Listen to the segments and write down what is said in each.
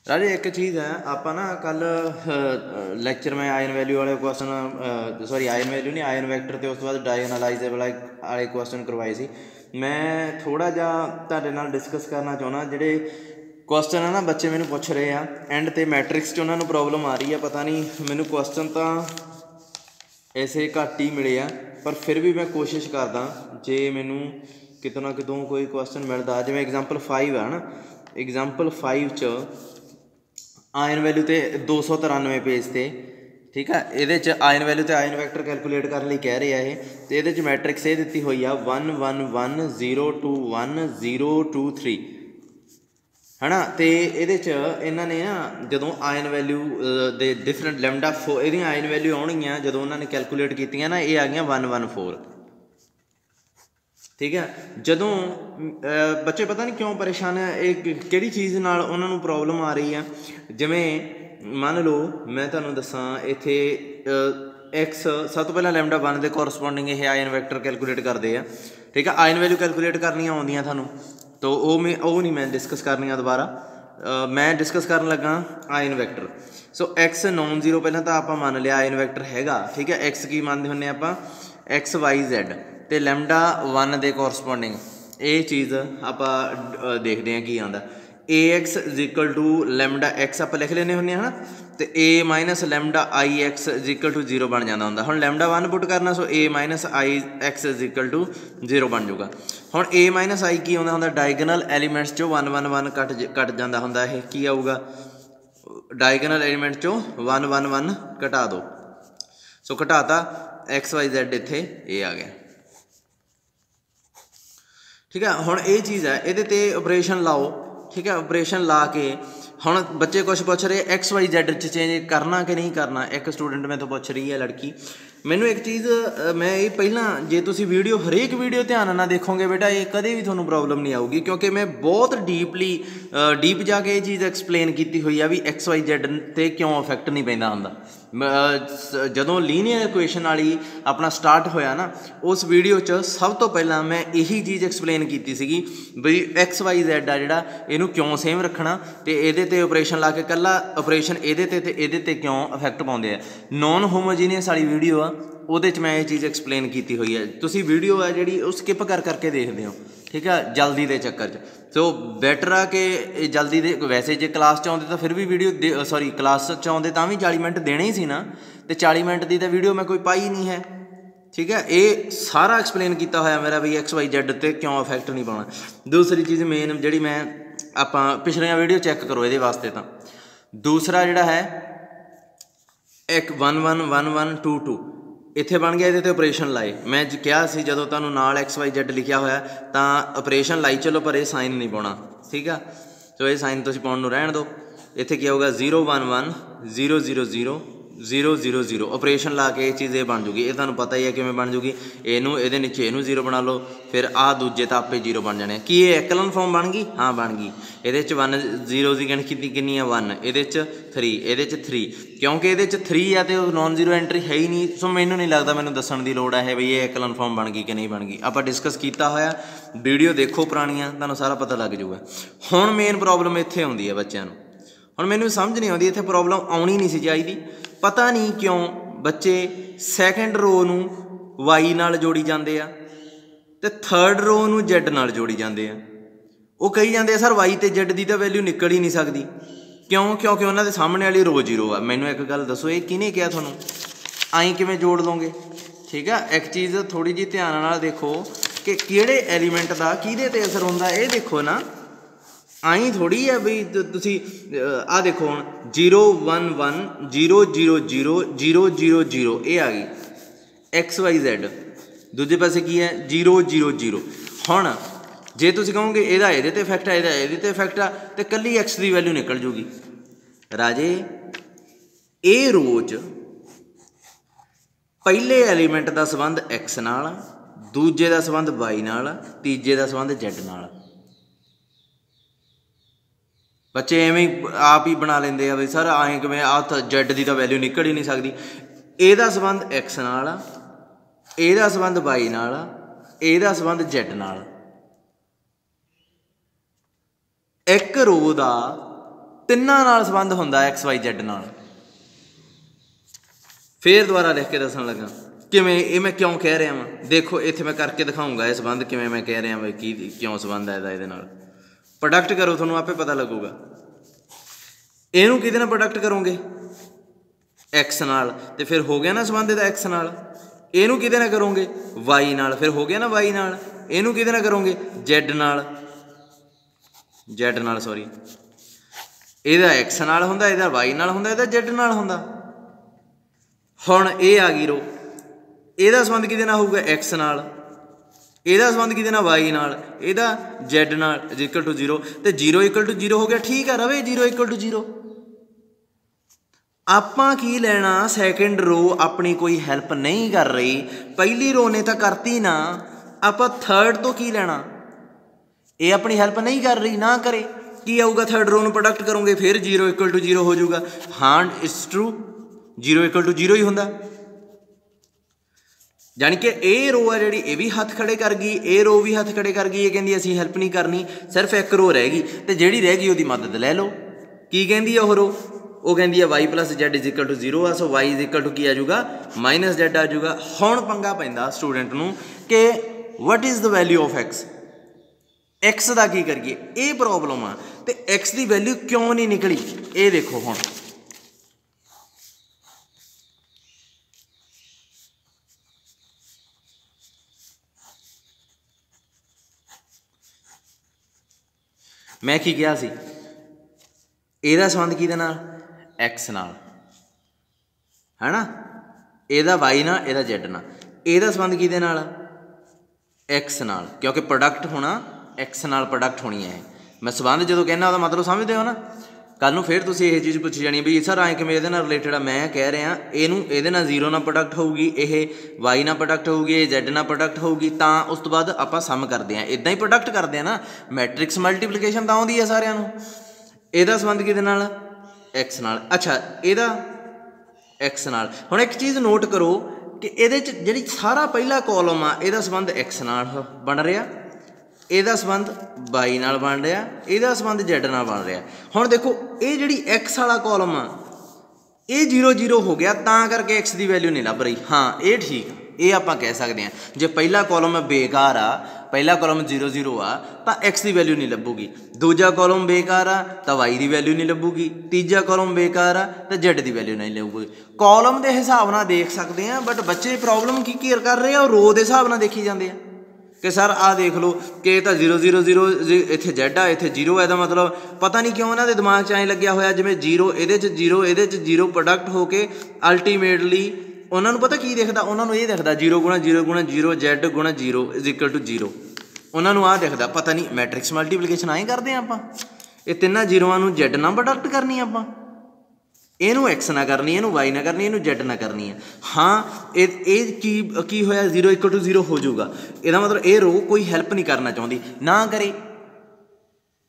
राजे एक चीज़ है आप ना कल लैक्चर में आयन वैल्यू वाले क्वेश्चन सॉरी आयन वैल्यू नहीं आयन वैक्टर तो उस बाद डायगोनलाइजेबल वाले क्वेश्चन करवाए सी। मैं थोड़ा जा तुहाडे नाल डिस्कस करना चाहना जिहड़े क्वेश्चन है ना बच्चे मैनू पुछ रहे हैं एंड ते मैट्रिक्स च उन्होंने प्रॉब्लम आ रही है। पता नहीं मैनू क्वेश्चन तो ऐसे घट ही मिले आ पर फिर भी मैं कोशिश करदा जे मैनू कितों ना कितों कोई क्वेश्चन मिलता जिवें एग्जाम्पल 5 है ना एग्जाम्पल 5 च आयन वैल्यू तो 293 पेज से ठीक है। ये आयन वैल्यू तो आयन वैक्टर कैलकुलेट करने कह रहे हैं तो ये मैट्रिक्स ये दी हुई है 1 1 1 0 2 1 0 2 3 है ना। तो ये इन्होंने ना जो ion value they different lambda ये आयन वैल्यू आउणगियां जो उन्होंने कैलकुलेट की ना ये आ गई 114 ठीक है। जदों बच्चे पता नहीं क्यों परेशान है एक किहड़ी चीज़ नाल उन्होंने प्रॉब्लम आ रही है। जिवें मान लो मैं तुहानूं दसां इत्थे एक्स सब तो पहला लैम्डा 1 के कोरसपोंडिंग ये आयन वैक्टर कैलकुलेट करते हैं ठीक है। आयन वैल्यू कैलकुलेट करनियां आउंदियां थानूं तो वो नहीं मैं डिस्कस करनियां दोबारा मैं डिस्कस करन लगा आयन वैक्टर। सो एक्स नॉन जीरो पहला तो आप मान लिया आयन वैक्टर हैगा ठीक है। एक्स की मानते हुन्ने आपां एक्स वाई जैड तो लैम्डा 1 के कोरसपोंडिंग ये चीज़ आप देखते हैं कि आंदा A x is equal to lambda x आप लिख लेने होंगे है ना। तो A minus lambda I x is equal to 0 बन जाता होंगे। हुण लैम्डा 1 पुट करना so A minus I x is equal to 0 बन जाऊगा। हुण ए माइनस आई की आउंदा हुंदा डायगोनल एलीमेंट्स चों 1 1 1 कट जाता हुंदा है की आऊगा डायगोनल एलीमेंट चों 1 1 1 घटा दो। सो घटाता एक्स वाई जैड इत्थे ए आ गया ठीक है। हुण ये चीज़ है ये ऑपरेशन लाओ ठीक है। ऑपरेशन ला के हुण बच्चे कुछ पूछ रहे एक्स वाई जैड चेंज करना कि नहीं करना। एक स्टूडेंट मैं तो पूछ रही है लड़की मैनू एक चीज़ मैं ये पहला जे तुसी वीडियो हरेक वीडियो ध्यान ना देखोगे बेटा ये कदे भी थोनों प्रॉब्लम नहीं आऊगी क्योंकि मैं बहुत डीप जाके ये चीज़ एक्सप्लेन की हुई है भी एक्स वाई जैड ते क्यों इफैक्ट नहीं पैंदा हुंदा। जदों लीनियर इक्वेशन वाली अपना स्टार्ट होया ना उस वीडियो च सब तो पहला मैं यही चीज़ एक्सप्लेन की सीगी भी एक्स वाई जैड आ जिहड़ा इहनूं क्यों सेम रखना तो ये ऑपरेशन ला के कल्ला ऑपरेशन ये क्यों इफैक्ट पाउंदे आ। नॉन होमोजीनियस वाली वीडियो आ उहदे च मैं ये चीज़ एक्सप्लेन की हुई है। तुसी वीडियो है जिहड़ी वो स्किप करके देखते हो ठीक है जल्दी के चक्कर च। सो बैटर आ कि जल्दी दे वैसे जे क्लास च आउंदे तो फिर भी वीडियो सॉरी क्लास च आउंदे तां भी 40 मिनट देने ही सी ना तो 40 मिनट की तो वीडियो मैं कोई पाई नहीं है ठीक है। ये सारा एक्सप्लेन किया होया मेरा भी एक्स वाई जैड ते क्यों इफैक्ट नहीं पाउणा। दूसरी चीज़ मेन जिहड़ी मैं आपां पिछलियां वीडियो चैक करो ये वास्ते तो दूसरा जिहड़ा है एक 1 1 1 1 2 2 इत्थे बन गया ये ऑपरेशन लाए मैं कहा सी जदों तुहानूं नाल एक्स वाई जैड लिखिया होया तां ऑपरेशन लाई चलो पर यह साइन नहीं पाउणा ठीक है। तो ये साइन तुसीं पाउण नूं रहण दो। इत्थे क्या होगा 0 1 1 0 0 0 0 0 0 ऑपरेशन ला के ये चीज़ ये बन जूगी। ये तुहानूं पता ही है किवें बन जूगी इनू ये नीचे इनू 0 बना लो फिर आ दूजे तो आपे 0 बन जाने कि ये एकलन फॉर्म बन गई हाँ बन गई। ये 1 0 की गिणती कितनी है 1 ये 3 ये 3 क्योंकि ये 3 है तो नॉन जीरो एंट्री है ही नहीं। सो मैनू नहीं लगता मैनू दसन की लोड़ है भी ये एकलन फॉर्म बन गई कि नहीं बन गई। आप डिस्कस किया होया वीडियो देखो पुरानियां तुहानूं सारा पता लग जूगा। हुण मेन प्रॉब्लम इत्थे आउंदी है बच्चों नूं हुण मैनू समझ नहीं आती इत्थे प्रॉब्लम आउणी नहीं सी चाहिदी। पता नहीं क्यों बच्चे सैकेंड रो नूं वाई नाल जोड़ी जाते हैं तो थर्ड रो नूं जैड नाल जोड़ी जाते हैं। वो कही जाते हैं सर वाई तो जैड की तो वैल्यू निकल ही नहीं सकती क्यों क्योंकि उन्होंने सामने वाली रो 0 है। मैनू एक गल दसो ये किहने कहा तुहानूं आई किवें जोड़ लोगे ठीक है। एक चीज़ थोड़ी जी ध्यान नाल देखो कि किहड़े एलीमेंट का किहदे ते असर हुंदा ये देखो ना आई थोड़ी है बई तुसी आ देखो हुण 0 1 1 0 0 0 0 0 0 ये आ गई एक्स वाई जैड दूजे पासे की है 0 0 0। हुण जे तुसी कहोगे इहदा इहदे ते इफैक्ट है इहदा इहदे ते इफैक्ट आ तो कल्ली एक्स की वैल्यू निकल जूगी। राजे ए रोज पहले एलीमेंट का संबंध एक्स नाल दूजे का संबंध वाई नाल तीजे का संबंध जैड नाल। बच्चे एवें आप ही बना लेंदे आ सर आए कि आ जैड की तो वैल्यू निकल ही नहीं सकती। एदा संबंध एक्स नाल एदा संबंध वाई नाल एदा संबंध जैड नाल। एक रो दा ਤਿੰਨਾਂ ਨਾਲ ਸੰਬੰਧ ਹੁੰਦਾ XYZ ਨਾਲ। ਫਿਰ ਦੁਬਾਰਾ ਲਿਖ ਕੇ ਦੱਸਣ ਲੱਗਾ ਕਿਵੇਂ ਇਹ ਮੈਂ ਕਿਉਂ ਕਹਿ ਰਿਹਾ ਵਾਂ। ਦੇਖੋ ਇੱਥੇ ਮੈਂ ਕਰਕੇ ਦਿਖਾਊਂਗਾ ਇਹ ਸੰਬੰਧ ਕਿਵੇਂ ਮੈਂ ਕਹਿ ਰਿਹਾ ਵੀ ਕੀ ਕਿਉਂ ਸੰਬੰਧ ਹੈ ਇਹਦਾ ਇਹਦੇ ਨਾਲ। ਪ੍ਰੋਡਕਟ ਕਰੋ, ਤੁਹਾਨੂੰ ਆਪੇ ਪਤਾ ਲੱਗੂਗਾ। ਇਹਨੂੰ ਕਿਹਦੇ ਨਾਲ ਪ੍ਰੋਡਕਟ ਕਰੋਗੇ? X ਨਾਲ, ਤੇ ਫਿਰ ਹੋ ਗਿਆ ਨਾ ਸੰਬੰਧ ਇਹਦਾ X ਨਾਲ। ਇਹਨੂੰ ਕਿਹਦੇ ਨਾਲ ਕਰੋਗੇ? Y ਨਾਲ, ਫਿਰ ਹੋ ਗਿਆ ਨਾ Y ਨਾਲ। ਇਹਨੂੰ ਕਿਹਦੇ ਨਾਲ ਕਰੋਗੇ? Z ਨਾਲ, Z ਨਾਲ ਸੌਰੀ। ਇਹਦਾ X ਨਾਲ ਹੁੰਦਾ, ਇਹਦਾ Y ਨਾਲ ਹੁੰਦਾ, ਇਹਦਾ Z ਨਾਲ ਹੁੰਦਾ। ਹੁਣ ਇਹ ਆ ਗਈ ਰੋ, ਇਹਦਾ ਸੰਬੰਧ ਕਿਹਦੇ ਨਾਲ ਹੋਊਗਾ? X ਨਾਲ। ਇਹਦਾ ਸੰਬੰਧ ਕਿਹਦੇ ਨਾਲ? Y ਨਾਲ। ਇਹਦਾ Z ਨਾਲ ਇਕੁਅਲ ਟੂ 0, ਤੇ 0 ਇਕੁਅਲ ਟੂ 0 ਹੋ ਗਿਆ। ਠੀਕ ਆ ਰਵੇ 0 ਇਕੁਅਲ ਟੂ 0। ਆਪਾਂ ਕੀ ਲੈਣਾ? ਸੈਕਿੰਡ ਰੋ ਆਪਣੀ ਕੋਈ ਹੈਲਪ ਨਹੀਂ ਕਰ ਰਹੀ, ਪਹਿਲੀ ਰੋ ਨੇ ਤਾਂ ਕਰਤੀ ਨਾ, ਆਪਾਂ ਥਰਡ ਤੋਂ ਕੀ ਲੈਣਾ? ਇਹ ਆਪਣੀ ਹੈਲਪ ਨਹੀਂ ਕਰ ਰਹੀ, ਨਾ ਕਰੇ। ਕੀ ਆਊਗਾ? ਥਰਡ ਰੋ ਨੂੰ ਪ੍ਰੋਡਕਟ ਕਰੋਗੇ ਫਿਰ 0 ਇਕੁਅਲ ਟੂ 0 ਹੋ ਜਾਊਗਾ। ਹਾਂ ਇਟਸ ਟਰੂ, 0 ਇਕੁਅਲ ਟੂ 0 ਹੀ ਹੁੰਦਾ। ਜਾਣੀ ਕਿ ਇਹ ਰੋ ਆ ਜਿਹੜੀ ਇਹ ਵੀ ਹੱਥ ਖੜੇ ਕਰ ਗਈ, ਇਹ ਰੋ ਵੀ ਹੱਥ ਖੜੇ ਕਰ ਗਈ। ਇਹ ਕਹਿੰਦੀ ਅਸੀਂ ਹੈਲਪ ਨਹੀਂ ਕਰਨੀ, ਸਿਰਫ ਇੱਕ ਰੋ ਰਹਿ ਗਈ, ਤੇ ਜਿਹੜੀ ਰਹਿ ਗਈ ਉਹਦੀ ਮਦਦ ਲੈ ਲਓ। ਕੀ ਕਹਿੰਦੀ ਆ ਉਹ ਰੋ? ਉਹ ਕਹਿੰਦੀ ਆ y + z is equal to 0 ਆ। So y is equal to ਕੀ ਆ ਜਾਊਗਾ? -z ਆ ਜਾਊਗਾ। ਹੁਣ ਪੰਗਾ ਪੈਂਦਾ ਸਟੂਡੈਂਟ ਨੂੰ ਕਿ what is the value of x ਦਾ ਕੀ ਕਰੀਏ? ਇਹ ਪ੍ਰੋਬਲਮ ਆ। ਤੇ x ਦੀ ਵੈਲਿਊ ਕਿਉਂ ਨਹੀਂ ਨਿਕਲੀ ਇਹ ਦੇਖੋ। ਹੁਣ ਮੈਂ ਕੀ ਕਿਹਾ ਸੀ? ਇਹਦਾ ਸੰਬੰਧ ਕਿਹਦੇ ਨਾਲ? X ਨਾਲ, ਹੈ ਨਾ। ਇਹਦਾ Y ਨਾਲ, ਇਹਦਾ Z ਨਾਲ। ਇਹਦਾ ਸੰਬੰਧ ਕਿਹਦੇ ਨਾਲ? X ਨਾਲ, ਕਿਉਂਕਿ ਪ੍ਰੋਡਕਟ ਹੋਣਾ X ਨਾਲ, ਪ੍ਰੋਡਕਟ ਹੋਣੀ ਹੈ ਇਹ। ਮੈਂ ਸੰਬੰਧ ਜਦੋਂ ਕਹਿੰਦਾ ਉਹਦਾ ਮਤਲਬ ਸਮਝਦੇ ਹੋ ਨਾ। ਕੱਲ੍ਹ ਨੂੰ ਫਿਰ ਤੁਸੀਂ ਇਹ ਚੀਜ਼ ਪੁੱਛੀ ਜਾਣੀ ਵੀ ਸਰ ਐਂ ਕਿਵੇਂ ਇਹਦੇ ਨਾਲ ਰਿਲੇਟਡ ਆ। ਮੈਂ ਕਹਿ ਰਿਹਾ ਇਹਨੂੰ ਇਹਦੇ ਨਾਲ 0 ਨਾਲ ਪ੍ਰੋਡਕਟ ਹੋਊਗੀ, ਇਹ Y ਨਾਲ ਪ੍ਰੋਡਕਟ ਹੋਊਗੀ, ਇਹ Z ਨਾਲ ਪ੍ਰੋਡਕਟ ਹੋਊਗੀ, ਤਾਂ ਉਸ ਤੋਂ ਬਾਅਦ ਆਪਾਂ ਸਮ ਕਰਦੇ ਹਾਂ। ਇੱਦਾਂ ਹੀ ਪ੍ਰੋਡਕਟ ਕਰਦੇ ਹਾਂ ਨਾ। ਮੈਟ੍ਰਿਕਸ ਮਲਟੀਪਲੀਕੇਸ਼ਨ ਤਾਂ ਆਉਂਦੀ ਹੈ ਸਾਰਿਆਂ ਨੂੰ। ਇਹਦਾ ਸੰਬੰਧ ਕਿਹਦੇ ਨਾਲ? X ਨਾਲ। ਅੱਛਾ ਇਹਦਾ X ਨਾਲ। ਹੁਣ ਇੱਕ ਚੀਜ਼ ਨੋਟ ਕਰੋ ਕਿ ਇਹਦੇ 'ਚ ਜਿਹੜੀ ਸਾਰਾ ਪਹਿਲਾ ਕੋਲਮ ਆ ਇਹਦਾ ਸੰਬੰਧ X ਨਾਲ ਬਣ ਰਿਹਾ, ਇਹਦਾ ਸੰਬੰਧ Y ਨਾਲ ਬਣ ਰਿਹਾ, ਇਹਦਾ ਸੰਬੰਧ Z ਨਾਲ ਬਣ ਰਿਹਾ। ਹੁਣ ਦੇਖੋ ਇਹ ਜਿਹੜੀ X ਵਾਲਾ ਕੋਲਮ ਆ ਇਹ 0 0 ਹੋ ਗਿਆ, ਤਾਂ ਕਰਕੇ X ਦੀ ਵੈਲਿਊ ਨਹੀਂ ਲੱਭ ਰਹੀ। ਹਾਂ ਇਹ ਠੀਕ ਆ, ਇਹ ਆਪਾਂ ਕਹਿ ਸਕਦੇ ਹਾਂ। ਜੇ ਪਹਿਲਾ ਕੋਲਮ ਬੇਕਾਰ ਆ, ਪਹਿਲਾ ਕੋਲਮ 0 0 ਆ, ਤਾਂ X ਦੀ ਵੈਲਿਊ ਨਹੀਂ ਲੱਭੂਗੀ। ਦੂਜਾ ਕੋਲਮ ਬੇਕਾਰ ਆ ਤਾਂ Y ਦੀ ਵੈਲਿਊ ਨਹੀਂ ਲੱਭੂਗੀ। ਤੀਜਾ ਕੋਲਮ ਬੇਕਾਰ ਆ ਤਾਂ Z ਦੀ ਵੈਲਿਊ ਨਹੀਂ ਲੱਭੂਗੀ। ਕੋਲਮ ਦੇ ਹਿਸਾਬ ਨਾਲ ਦੇਖ ਸਕਦੇ ਹਾਂ, ਬਟ ਬੱਚੇ ਪ੍ਰੋਬਲਮ ਕੀ ਕਲੀਅਰ ਕਰ ਰਹੇ ਆ? ਉਹ ਰੋ ਦੇ ਹਿਸਾਬ ਨਾਲ ਦੇਖੀ ਜਾਂਦੇ ਆ ਕਿ ਸਰ ਆਹ ਦੇਖ ਲਓ ਕਿ ਇਹ ਤਾਂ 0 0 0 ਇੱਥੇ Z ਆ, ਇੱਥੇ 0 ਆ। ਇਹਦਾ ਮਤਲਬ ਪਤਾ ਨਹੀਂ ਕਿਉਂ ਇਹਨਾਂ ਦੇ ਦਿਮਾਗ 'ਚ ਐਂ ਲੱਗਿਆ ਹੋਇਆ ਜਿਵੇਂ 0 ਇਹਦੇ 'ਚ 0 ਇਹਦੇ 'ਚ 0 ਪ੍ਰੋਡਕਟ ਹੋ ਕੇ ਅਲਟੀਮੇਟਲੀ ਉਹਨਾਂ ਨੂੰ ਪਤਾ ਕੀ ਦਿਖਦਾ? ਉਹਨਾਂ ਨੂੰ ਇਹ ਦਿਖਦਾ 0 × 0 × 0 Z × 0 ਇਜ਼ ਇਕੁਅਲ ਟੂ 0। ਉਹਨਾਂ ਨੂੰ ਆਹ ਦਿਖਦਾ। ਪਤਾ ਨਹੀਂ ਮੈਟ੍ਰਿਕਸ ਮਲਟੀਪਲੀਕੇਸ਼ਨ ਆਏਂ ਕਰਦੇ ਹਾਂ ਆਪਾਂ। ਇਹ ਤਿੰਨਾਂ ਜ਼ੀਰੋਆਂ ਨੂੰ Z ਨਾਲ ਪ੍ਰੋਡਕਟ ਕਰਨੀ ਆਪਾਂ, ਇਹਨੂੰ X ਨਾਲ ਕਰਨੀ, ਇਹਨੂੰ Y ਨਾਲ ਕਰਨੀ, ਇਹਨੂੰ Z ਨਾਲ ਕਰਨੀ ਹੈ। ਹਾਂ ਇਹ ਕੀ ਹੋਇਆ? 0 ਇਕੁਅਲ ਟੂ 0 ਹੋ ਜਾਊਗਾ। ਇਹਦਾ ਮਤਲਬ ਇਹ ਰੋ ਕੋਈ ਹੈਲਪ ਨਹੀਂ ਕਰਨਾ ਚਾਹੁੰਦੀ, ਨਾ ਕਰੇ।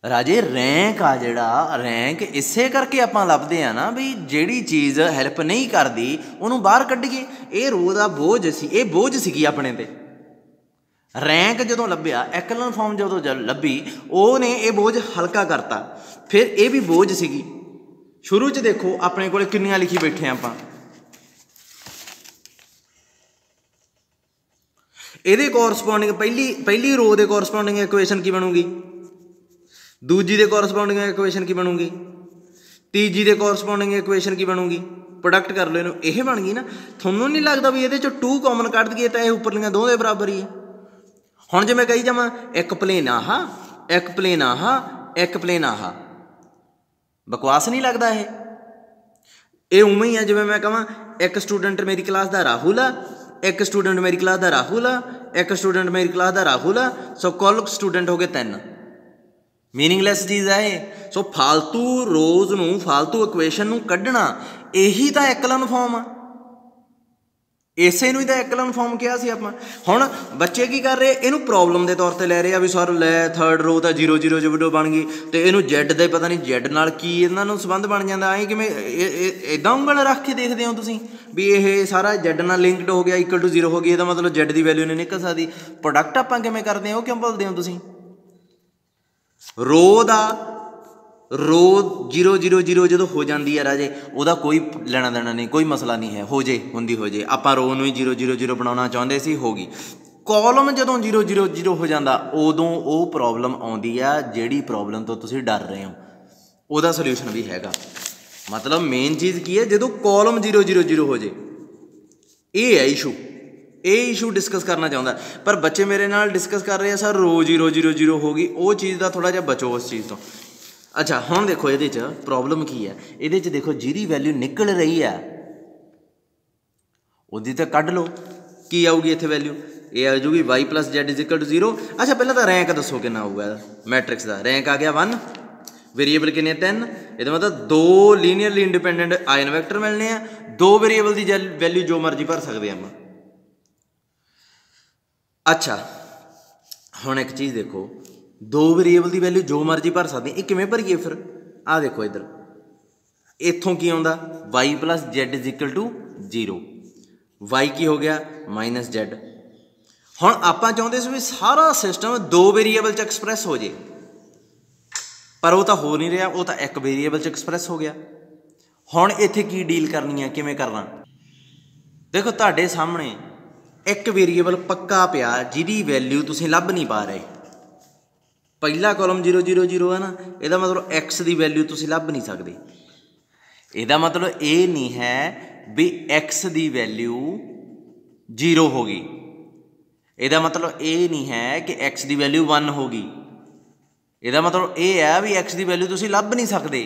ਰਾਜੇ ਰੈਂਕ ਆ ਜਿਹੜਾ, ਰੈਂਕ ਇਸੇ ਕਰਕੇ ਆਪਾਂ ਲੱਭਦੇ ਹਾਂ ਨਾ ਵੀ ਜਿਹੜੀ ਚੀਜ਼ ਹੈਲਪ ਨਹੀਂ ਕਰਦੀ ਉਹਨੂੰ ਬਾਹਰ ਕੱਢੀਏ। ਇਹ ਰੋ ਦਾ ਬੋਝ ਸੀ, ਇਹ ਬੋਝ ਸੀਗੀ ਆਪਣੇ 'ਤੇ। ਰੈਂਕ ਜਦੋਂ ਲੱਭਿਆ, ਐਕਲਨ ਫਾਰਮ ਜਦੋਂ ਲੱਭੀ, ਉਹਨੇ ਇਹ ਬੋਝ ਹਲਕਾ ਕਰਤਾ। ਫਿਰ ਇਹ ਵੀ ਬੋਝ ਸੀਗੀ ਸ਼ੁਰੂ 'ਚ। ਦੇਖੋ ਆਪਣੇ ਕੋਲ ਕਿੰਨੀਆਂ ਲਿਖੀ ਬੈਠੇ ਹਾਂ ਆਪਾਂ। ਇਹਦੇ ਕੋਰਸਪੋਂਡਿੰਗ ਪਹਿਲੀ ਰੋ ਦੇ ਕੋਰਸਪੋਂਡਿੰਗ ਇਕੁਏਸ਼ਨ ਕੀ ਬਣੂਗੀ? ਦੂਜੀ ਦੇ ਕੋਰਸਪੋਂਡਿੰਗ ਇਕੁਏਸ਼ਨ ਕੀ ਬਣੂਗੀ? ਤੀਜੀ ਦੇ ਕੋਰਸਪੋਂਡਿੰਗ ਇਕੁਏਸ਼ਨ ਕੀ ਬਣੂਗੀ? ਪ੍ਰੋਡਕਟ ਕਰ ਲਓ ਇਹਨੂੰ, ਇਹ ਬਣ ਗਈ ਨਾ। ਤੁਹਾਨੂੰ ਨਹੀਂ ਲੱਗਦਾ ਵੀ ਇਹਦੇ 'ਚੋਂ 2 ਕਾਮਨ ਕੱਢ ਦਈਏ ਤਾਂ ਇਹ ਉੱਪਰਲੀਆਂ ਦੋਵੇਂ ਬਰਾਬਰ ਹੀ ਹੈ। ਹੁਣ ਜੇ ਮੈਂ ਕਹੀ ਜਾਵਾਂ ਇੱਕ ਪਲੇਨ ਆਹ, ਇੱਕ ਪਲੇਨ ਆਹ, ਇੱਕ ਪਲੇਨ ਆਹ, ਬਕਵਾਸ ਨਹੀਂ ਲੱਗਦਾ? ਇਹ ਉਵੇਂ ਹੀ ਆ ਜਿਵੇਂ ਮੈਂ ਕਹਾਂ ਇੱਕ ਸਟੂਡੈਂਟ ਮੇਰੀ ਕਲਾਸ ਦਾ ਰਾਹੁਲ ਆ, ਇੱਕ ਸਟੂਡੈਂਟ ਮੇਰੀ ਕਲਾਸ ਦਾ ਰਾਹੁਲ ਆ, ਇੱਕ ਸਟੂਡੈਂਟ ਮੇਰੀ ਕਲਾਸ ਦਾ ਰਾਹੁਲ ਆ। ਸੋ ਕੁੱਲ ਸਟੂਡੈਂਟ ਹੋ ਗਏ 3। ਮੀਨਿੰਗਲੈਸ ਚੀਜ਼ ਆ ਇਹ। ਸੋ ਫਾਲਤੂ ਰੋਜ਼ ਨੂੰ, ਫਾਲਤੂ ਇਕੁਏਸ਼ਨ ਨੂੰ ਕੱਢਣਾ, ਇਹੀ ਤਾਂ ਐਕਲਨ ਫਾਰਮ ਆ। ਇਸੇ ਨੂੰ ਹੀ ਤਾਂ ਐਕਲਨ ਫਾਰਮ ਕਿਹਾ ਸੀ ਆਪਾਂ। ਹੁਣ ਬੱਚੇ ਕੀ ਕਰ ਰਹੇ? ਇਹਨੂੰ ਪ੍ਰੋਬਲਮ ਦੇ ਤੌਰ 'ਤੇ ਲੈ ਰਹੇ ਆ ਵੀ ਸਰ ਲੈ ਥਰਡ ਰੋ ਤਾਂ 0 0 0 ਬਣ ਗਈ, ਅਤੇ ਇਹਨੂੰ Z ਦਾ ਹੀ ਪਤਾ ਨਹੀਂ Z ਨਾਲ ਕੀ ਇਹਨਾਂ ਨੂੰ ਸੰਬੰਧ ਬਣ ਜਾਂਦਾ। ਐਂ ਕਿਵੇਂ ਇੱਦਾਂ ਉਂਗਲ ਰੱਖ ਕੇ ਦੇਖਦੇ ਹੋ ਤੁਸੀਂ ਵੀ ਇਹ ਸਾਰਾ Z ਨਾਲ ਲਿੰਕਡ ਹੋ ਗਿਆ, ਇਕੁਅਲ ਟੂ 0 ਹੋ ਗਈ, ਇਹਦਾ ਮਤਲਬ Z ਦੀ ਵੈਲਿਊ ਨਹੀਂ ਨਿਕਲ ਸਕਦੀ। ਪ੍ਰੋਡਕਟ ਆਪਾਂ ਕਿਵੇਂ ਕਰਦੇ ਹਾਂ ਉਹ ਕਿਉਂ ਭੁੱਲਦੇ ਹੋ ਤੁਸੀਂ? ਰੋ ਦਾ रो 0 0 0 जो हो जाती है राजे, ਉਹਦਾ कोई लेना देना नहीं, कोई मसला नहीं है, हो जे ਹੁੰਦੀ हो जे। ਆਪਾਂ रो ਨੂੰ ही 0 0 0 बनाना चाहते सी, होगी। कॉलम ਜਦੋਂ 0 0 0 ਹੋ ਜਾਂਦਾ ਉਦੋਂ ਉਹ ਪ੍ਰੋਬਲਮ ਆਉਂਦੀ ਆ ਜਿਹੜੀ ਪ੍ਰੋਬਲਮ ਤੋਂ ਤੁਸੀਂ ਡਰ ਰਹੇ ਹੋ, ਉਹਦਾ ਸੋਲੂਸ਼ਨ ਵੀ ਹੈਗਾ। मतलब मेन चीज़ की है जो कॉलम 0 0 0 हो जाए, ये है इशू। ये इशू डिस्कस करना चाहता, पर बच्चे मेरे नाल डिस्कस कर रहे हैं सर रो 0 0 0 होगी, वो चीज़ का थोड़ा जिहा बचो उस चीज़ तो। अच्छा हुण देखो ये प्रॉब्लम की है, ये देखो जिहदी वैल्यू निकल रही है उहदी तो कढ लो, की आऊगी इत्थे वैल्यू, ये आ जूगी y plus Z is equal to 0। अच्छा पहले तो रैंक दसो कितना आऊगा मैट्रिक्स का, रैंक आ गया 1, वेरीएबल किन्ने 3, ये मतलब 2 लीनियरली इंडिपेंडेंट आयन वैक्टर मिलने हैं, 2 वेरीएबल की वैल्यू जो मर्जी भर सकते हैं हम। अच्छा हुण एक चीज़ देखो, 2 वेरीएबल की वैल्यू जो मर्जी भर सकते, ये किवें भरीए फिर, आ देखो इधर इत्थों की आउंदा y plus Z is equal to 0, y की हो गया माइनस Z। हुण आपां चाहुंदे सी भी सारा सिस्टम 2 वेरीएबल च एक्सप्रैस हो जाए, पर वो तो हो नहीं रहा, वो तो एक वेरीएबल च एक्सप्रैस हो गया। हुण इत्थे की डील करनी है, किवें करना, देखो तुहाडे सामने एक वेरीएबल पक्का पिया जिहदी वैल्यू तुसीं लभ नहीं पा रहे। पहला कॉलम 0 0 0 है ना, इहदा मतलब x की वैल्यू तुसीं लभ नहीं सकते। इहदा मतलब ये नहीं है भी x की वैल्यू 0 होगी, इहदा मतलब ये नहीं है कि x की वैल्यू 1 होगी, ਇਹਦਾ मतलब ये है भी x की वैल्यू तुसीं लभ नहीं सकते।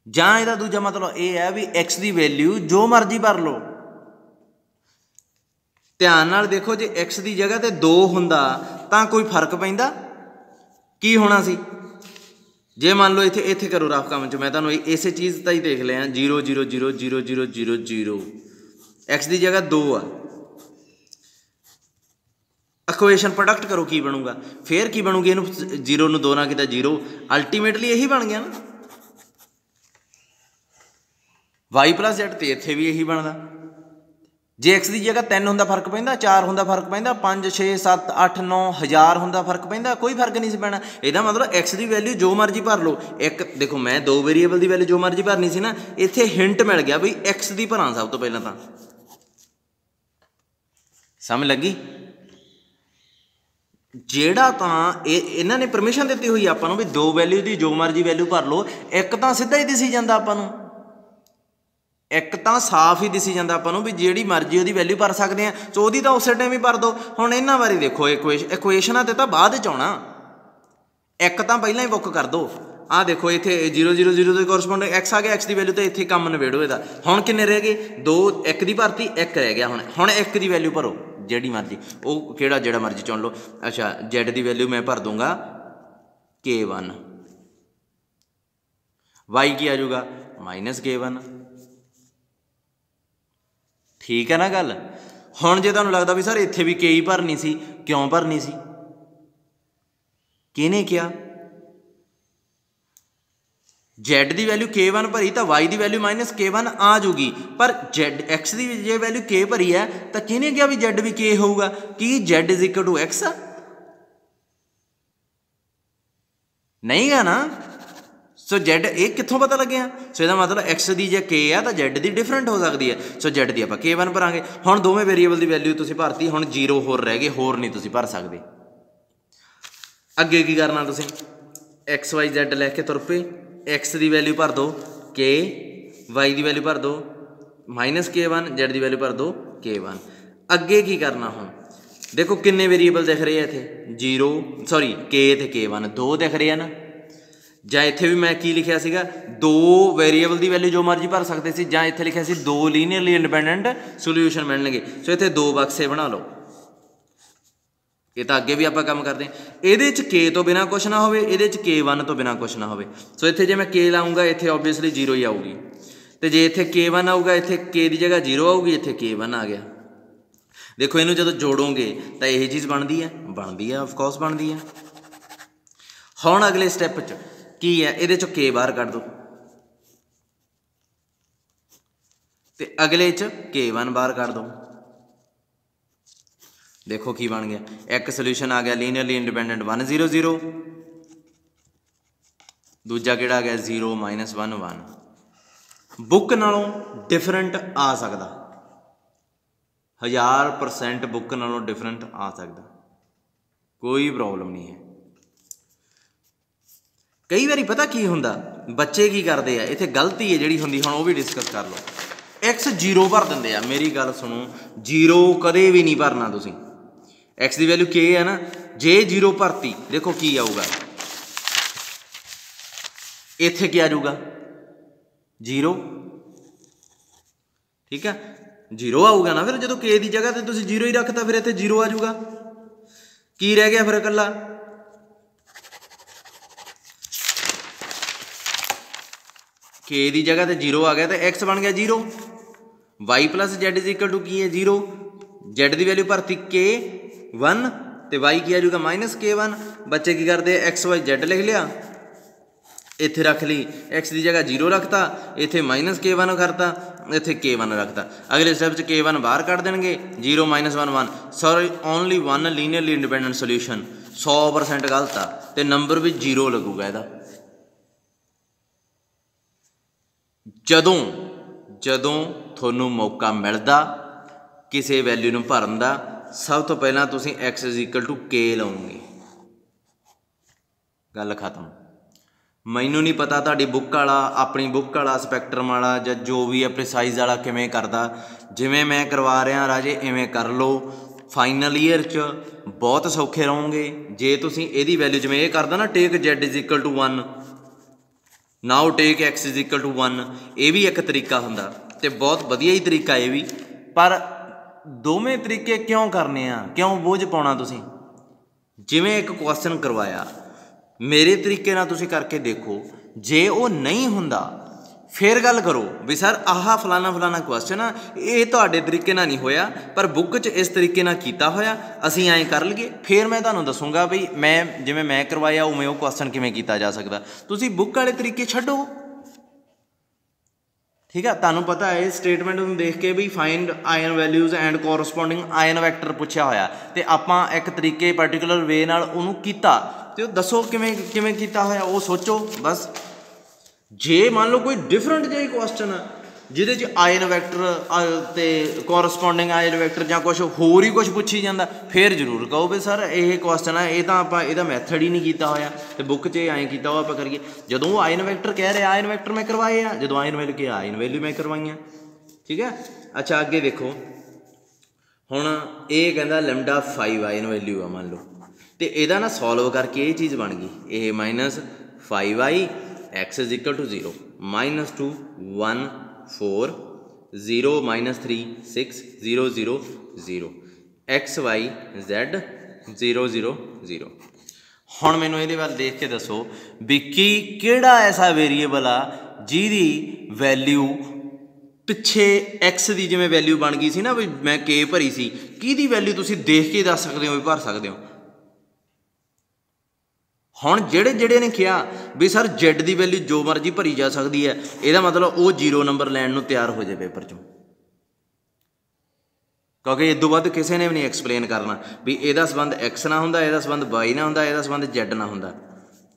जां ਇਹਦਾ दूजा मतलब ये है भी x की वैल्यू जो मर्जी भर लो। ध्यान नाल देखो, जे x की जगह ते 2 हुंदा तां कोई फर्क पैंदा, की होना सी, जे मान लो इत्थे इत्थे करो रफ काम च, मैं तुहानूं इसे चीज़ तां ही देख लिया 0 0 0 0 0 0 0, x की जगह 2 आ, इक्वेशन प्रोडक्ट करो की बनूगा, फिर की बनूगी, इनू 0 ਨੂੰ 2 ਨਾਲ किया 0, अल्टीमेटली यही बन गया ना, y प्लस Z तो इत्थे भी यही बनता। जे x की जगह 3 होंदा फर्क पैंदा, 4 होंदा फर्क पैंदा, 5 6 7 8 9 1000 होंदा फर्क पैंदा, कोई फर्क नहीं सी पैना। ਇਹਦਾ मतलब x की वैल्यू जो मर्जी भर लो। एक देखो मैं 2 वेरीएबल की वैल्यू जो मर्जी भरनी सी ना, इत्थे हिंट मिल गया भी x की भरां सब तो पहलां तां, समझ लगी। ਜਿਹੜਾ ਤਾਂ ਇਹਨਾਂ ਨੇ ਪਰਮਿਸ਼ਨ ਦਿੱਤੀ ਹੋਈ ਆਪਾਂ ਨੂੰ ਵੀ 2 ਵੈਲਿਊ ਦੀ ਜੋ ਮਰਜ਼ੀ ਵੈਲਿਊ ਭਰ ਲਓ, ਇੱਕ ਤਾਂ ਸਿੱਧਾ ਹੀ ਦਿਸੀ ਜਾਂਦਾ ਆਪਾਂ ਨੂੰ, ਇੱਕ ਤਾਂ ਸਾਫ਼ ਹੀ ਦਿਸੀ ਜਾਂਦਾ ਆਪਾਂ ਨੂੰ ਵੀ ਜਿਹੜੀ ਮਰਜ਼ੀ ਉਹਦੀ ਵੈਲਿਊ ਭਰ ਸਕਦੇ ਆ, ਸੋ ਉਹਦੀ ਤਾਂ ਉਸੇ ਟਾਈਮ ਹੀ ਭਰ ਦਿਓ। ਹੁਣ ਇਹਨਾਂ ਬਾਰੇ ਦੇਖੋ, ਇਕੁਏਸ਼ਨਾਂ ਤੇ ਤਾਂ ਬਾਅਦ 'ਚ ਆਉਣਾ, ਇੱਕ ਤਾਂ ਪਹਿਲਾਂ ਹੀ ਬੁੱਕ ਕਰ ਦਿਓ। ਆਹ ਦੇਖੋ ਇੱਥੇ 0 0 0 ਦੇ ਕੋਰਸਪੋਂਡਿੰਗ x ਆ ਗਿਆ, x ਦੀ ਵੈਲਿਊ ਤਾਂ ਇੱਥੇ ਕੰਮ ਨਿਬੇੜੋ ਇਹਦਾ। ਹੁਣ ਕਿੰਨੇ ਰਹਿ ਗਏ, 2, 1 ਦੀ ਭਰਤੀ, 1 ਰਹਿ ਗਿਆ। ਹੁਣ 1 ਦੀ ਵੈਲਿਊ ਭਰੋ ਜਿਹੜੀ ਮਰਜ਼ੀ, ਉਹ ਕਿਹੜਾ ਜਿਹੜਾ ਮਰਜ਼ੀ ਚੁਣ ਲਓ। ਅੱਛਾ Z ਦੀ ਵੈਲਿਊ ਮੈਂ ਭਰ ਦੂੰਗਾ K1, Y ਕੀ ਆ ਜਾਊਗਾ ਮਾਈਨਸ K1, ठीक है ना गल। हुण जे तुहानूं लगदा भी सर इत्थे भी K ही भरनी सी, क्यों भरनी सी, किहने किहा, Z की वैल्यू K1 भरी तो Y की वैल्यू माइनस K1 आ जूगी, पर Z X की जे वैल्यू K भरी है तो किहने कहा भी Z भी K होगा, कि Z is equal to X नहीं गा ना। सो Z ये कित्थों पता लगे, सो इसका मतलब X की जे K है तो Z की डिफरेंट हो सकती है, सो Z की आप K1 भरांगे। हुण दोवें वेरीएबल की वैल्यू तुसीं भरती, हुण 0 होर रह गए, होर नहीं तुसीं भर सकते। अगे की करना तुसीं X Y Z लैके तुर पे, X की वैल्यू भर दो K, Y की वैल्यू भर दो माइनस K1, Z की वैल्यू भर दो K1। अगे की करना, हुण देखो किन्ने वेरीएबल दिख रहे हैं इत्थे, 0 सॉरी K ते K1 2 दिख रहे हैं ना, ਜਾਂ ਇੱਥੇ ਵੀ ਮੈਂ ਕੀ ਲਿਖਿਆ ਸੀਗਾ 2 ਵੇਰੀਏਬਲ ਦੀ ਵੈਲਿਊ ਜੋ ਮਰਜ਼ੀ ਭਰ ਸਕਦੇ ਸੀ, ਜਾਂ ਇੱਥੇ ਲਿਖਿਆ ਸੀ 2 ਲੀਨੀਅਰਲੀ ਇੰਡੀਪੈਂਡੈਂਟ ਸੋਲਿਊਸ਼ਨ ਮਿਲਣਗੇ। ਸੋ ਇੱਥੇ 2 ਬਕਸੇ ਬਣਾ ਲਓ, ਇਹ ਤਾਂ ਅੱਗੇ ਵੀ ਆਪਾਂ ਕੰਮ ਕਰਦੇ ਹਾਂ। ਇਹਦੇ 'ਚ K ਤੋਂ ਬਿਨਾਂ ਕੁਛ ਨਾ ਹੋਵੇ, ਇਹਦੇ 'ਚ K1 ਤੋਂ ਬਿਨਾਂ ਕੁਛ ਨਾ ਹੋਵੇ। ਸੋ ਇੱਥੇ ਜੇ ਮੈਂ K ਲਾਊਂਗਾ ਇੱਥੇ ਓਬਵੀਅਸਲੀ 0 ਹੀ ਆਊਗੀ, ਤੇ ਜੇ ਇੱਥੇ K1 ਆਊਗਾ ਇੱਥੇ K ਦੀ ਜਗ੍ਹਾ 0 ਆਊਗੀ, ਇੱਥੇ K1 ਆ ਗਿਆ। ਦੇਖੋ ਇਹਨੂੰ ਜਦੋਂ ਜੋੜੋਗੇ ਤਾਂ ਇਹ ਚੀਜ਼ ਬਣਦੀ ਹੈ, ਆਫਕੋਰਸ ਬਣਦੀ ਹੈ। ਹੁਣ ਅਗਲੇ ਸਟੈਪ 'ਚ की है, ये K बाहर कट दो, तो अगले K1 बाहर कर दो। देखो की बन गया, एक सोल्यूशन आ गया लीनियरली इंडिपेंडेंट 1 0 0, दूजा किहड़ा आ गया 0 -1 1। बुक नालों डिफरेंट आ सकता, 1000% बुक नालों डिफरेंट आ सकता, कोई प्रॉब्लम नहीं है। कई बार पता की हुंदा, बच्चे की करते हैं, इत्थे गलती है जिहड़ी हुंदी, हुण वो भी डिस्कस कर लो। एक्स 0 भर दिंदे आ, मेरी गल सुनो, 0 कदे भी नहीं भरना तुसीं। एक्स की वैल्यू के है ना, जे 0 भरती देखो की आऊगा, इत्थे क्या आ जाऊगा 0, ठीक है 0 आऊगा ना। फिर जो के की जगह तो तुसीं 0 ही रखता, फिर इत्थे 0 आ जाऊगा, की रह गया फिर इकल्ला, के की जगह तो 0 आ गया, तो एक्स बन गया 0। Y plus Z is equal to की है 0, जेड की वैल्यू भरती के 1 तो वाई की आ जाऊगा -k1। बच्चे की करते एक्स वाई जेड लिख लिया, इत्थे रख ली, एक्स की जगह 0 रखता, इत्थे -k1 करता, इत्थे k1 रखता। अगले स्टेप k1 बाहर कढ़ देंगे, 0 -1 1। Sorry only one linearly independent solution, 100% गलत आ, तो नंबर भी 0 लगूगा इहदा। जदों जदों थोनू मौका मिलता किसी वैल्यू नूं भरन दा, सब तो पहला तुसीं एक्स इज इक्वल टू के लाओगे, गल खत्म। मैनू नहीं पता तुहाडी बुक वाला, अपनी बुक वाला, स्पैक्ट्रम वाला, जां जो भी है प्रिसाइज वाला किवें करदा, जिवें मैं करवा रहा राजे इवें कर लो। फाइनल ईयर च बहुत सौखे रहोगे जे तुसीं इहदी वैल्यू जिवें ये करदा ना, take Z is equal to 1, now take X is equal to 1, ये भी एक तरीका हुंदा ते बहुत वधिया ही तरीका ये भी। पर दोवें तरीके क्यों करने आ, क्यों बोझ पाउणा तुसीं? जिवें एक क्वेश्चन करवाया मेरे तरीके नाल तुसीं करके देखो, जे वो नहीं हुंदा फिर गल करो भी सर आह फलाना फलाना क्वेश्चन आ, ये तुहाडे तरीके नाल नहीं होया, पर बुक च इस तरीके नाल कीता होया, असीं ऐं कर लईए, फिर मैं तुहानूं दसूँगा भी मैं जिवें मैं करवाया उवें वो क्वेश्चन किवें कीता जा सकदा। तुसीं बुक वाले तरीके छड्डो, ठीक है। तुहानूं पता है स्टेटमेंट नूं देख के भी find eigen values and corresponding eigen vector पुछया होया, ते आपां एक तरीके पर्टिकुलर वे नाल उहनूं कीता, ते दसो किवें किवें कीता होया, वो सोचो बस। जे मान लो कोई डिफरेंट जिहा क्वेश्चन जिहदे च आयन वैक्टर ते कोरसपोंडिंग आयन वैक्टर जां कुछ होर ही कुछ पुछी जांदा, फिर जरूर कहो भी सर ये क्वेश्चन है, ये तां आपां इहदा मैथड ही नहीं कीता होया, ते बुक च ऐं कीता होया आपां करिए। जदों वो आयन वैक्टर कह रहे आयन वैक्टर मैं करवाए आ, जदों आयन वैल्यू क्या आयन वैल्यू मैं करवाइयां, ठीक है। अच्छा अगे देखो, हुण ये कहंदा लैम्डा 5 आयन वैल्यू आ मान लो, तो यदा ना सॉल्व करके ये चीज़ बन गई, ये -5i X is equal to 0 -2 1 4 0 -3 6 0 0 0 x Y Z 0 0 0। हुण मैनूं इहदे वल देख के दसो भी की किहड़ा ऐसा वेरीएबल आ जिहदी वैल्यू पिछे एक्स की जिवें वैल्यू बन गई सी ना, भी मैं के भरी सी, किहदी वैल्यू तुसीं देख के दस सकदे हो भी भर सकदे हो। हुण जिहड़े जिहड़े ने कहा भी सर जेड की वैल्यू जो मर्जी भरी जा सकती है, यदा मतलब वो 0 नंबर लैण नूं तैयार हो जाए पेपर चों, क्योंकि इदों वध किसी ने भी नहीं एक्सप्लेन करना भी इहदा संबंध एक्स ना हुंदा, इहदा संबंध वाई ना हुंदा, इहदा संबंध जेड ना हुंदा।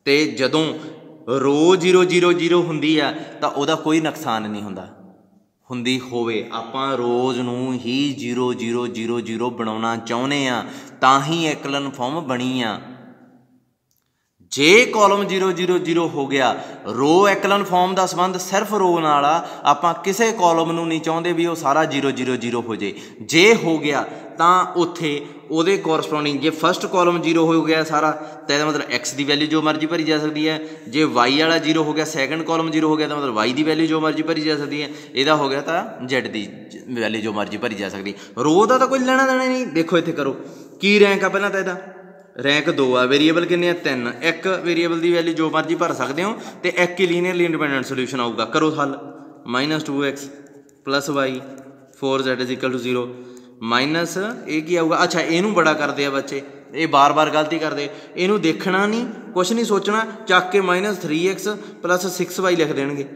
ते जदों रो 0 0 0 हुंदी आ तां उहदा कोई नुकसान नहीं हुंदा, हुंदी होवे आपां रोज़ नूं ही 0 0 0 0 बनाउणा चाहुंदे आ, तां ही एकलन फॉर्म बनी आ। जे कॉलम 0 0 0 हो गया, रो एकलन फॉर्म का संबंध सिर्फ रो नाल आ, आपां किसी कॉलम नूं नहीं चाहुंदे भी वो सारा 0 0 0 हो जाए। जे हो गया तां उत्थे उहदे कोरसपोंडिंग जे फस्ट कॉलम 0 हो गया सारा, तो यह मतलब एक्स की वैल्यू जो मर्जी भरी जा सकती है। जे वाई वाला 0 हो गया, सैकेंड कॉलम 0 हो गया, तो मतलब वाई की वैल्यू जो मर्जी भरी जा सकती है। यदा हो गया तो जेड की वैल्यू जो मर्जी भरी जा सकती है। रो का तो कोई लेना देना नहीं। देखो इत्थे करो की रैंक आ, पहला तो यदा रैंक 2 आ, वेरीएबल किन्ने 3, एक वेरीएबल की वैल्यू जो मर्जी भर सकते हो, तो एक ही लीनियरली इंडिपेंडेंट सोल्यूशन आऊगा। करो हल, -2x + y 4z is equal to 0 minus ये की आऊगा। अच्छा इनू बड़ा करते हैं बच्चे, ये बार बार गलती करते, इनू देखना नहीं, कुछ नहीं सोचना, चक के -3x + 6y लिख देंगे।